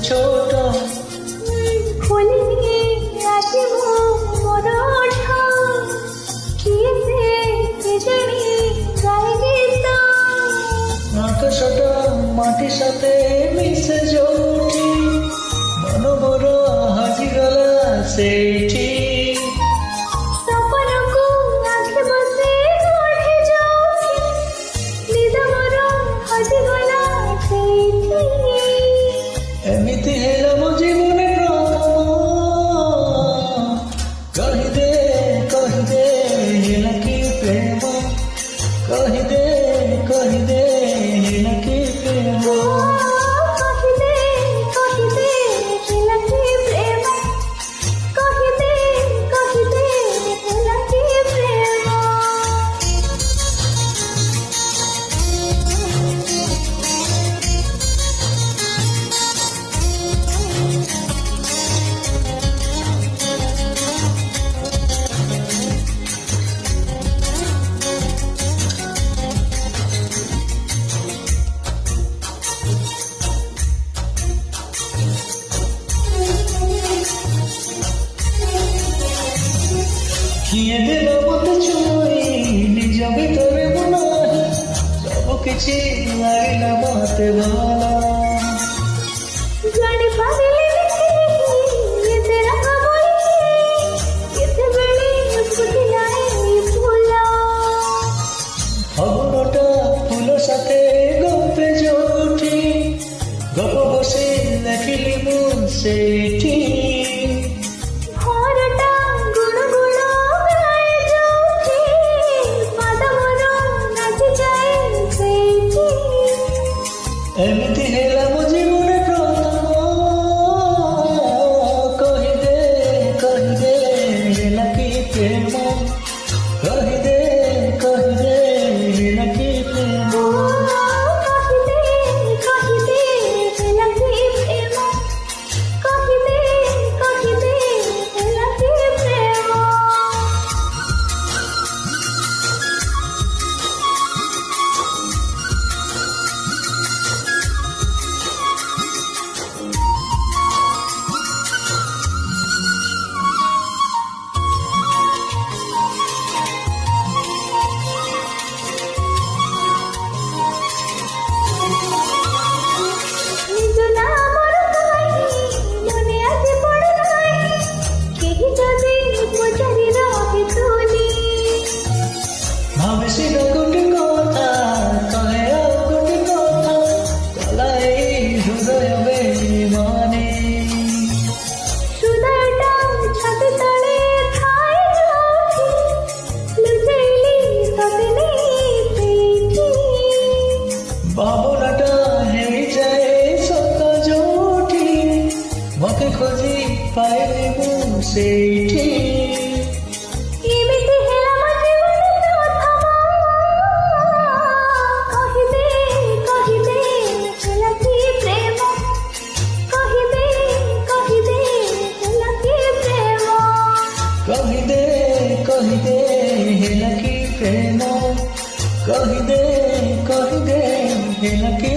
छोट खोलिए आज मोर ओठ किए से केजणी गाए गीत आकाशट माटी साथे मिसे जोठी मन मोर हाजिगला सेठी सपनକୁ आँखि ବସି ଗଢ଼ି ଯାଉଛି ନିଦ ମୋର ହଜିଗଲା ସେଇଠି एमिति हेला मो जीवन प्रथम कहिदे हेला कि प्रेम कहिदे हेला कि प्रेम କହିଦେ ହେଲା କି ପ୍ରେମ କହିଦେ ହେଲା କି ପ୍ରେମ किए देला मत चोरी निज भितर मन सब किछि लागिला मते भला ଜାଣି ପାରିଲିନି ଏତେ ରାଗ ବୋଳିଛି କେତେବେଳେ ଫୁଟିଲାଣି ଫୁଲ ଫଗୁଣଟା ଫୁଲ ସାଥେ ଗପେ ଯୋଉଠି ଗପ ବସି ଲେଖିଲି ମୁଁ ସେଇଠି ଘରଟା ଗୁଣଗୁଣ ଗାଏ ଯୋଉଠି ପାଦ ମୋର ନାଚିଯାଏ ସେଇଠି ଏମିତି ହେଲା ମୋ ଜୀବନ ପ୍ରଥମ କହିଦେ ହେଲା କି ପ୍ରେମ କହିଦେ ହେଲା କି ପ୍ରେମ କହିଦେ ହେଲା କି ପ୍ରେମ କହିଦେ ହେଲା କି ପ୍ରେମ ନିଜ ନାମର କାହିଁ ମନେ ଆଜି ପଡ଼ୁନାହିଁ କେହି ଯଦି ପଚାରି ରହିତୁନି ଭାବିସି ଗୋଟେ କଥା କହେ ଆଉ ଗୋଟେ କଥା କଲା ଏଇ ହୃଦୟ ବେଇମାନେ ହୃଦୟଟା ଛାତି ତଳେ ଥାଏ ଯୋଉଠି ଲୁଚେଇଲି ତତେ ନେଇ ସେଇଠି ଭାବନାଟା ହେଇଯାଏ ସତ ଯୋଉଠି ମତେ ଖୋଜି ପାଇଲି ମୁଁ ସେଇଠି ଏମିତି ହେଲା ମୋ ଜୀବନ ପ୍ରଥମ କହିଦେ ହେଲା କି ପ୍ରେମ କହିଦେ ହେଲା କି ପ୍ରେମ କହିଦେ ହେଲା କି ପ୍ରେମ କହିଦେ ହେଲା କି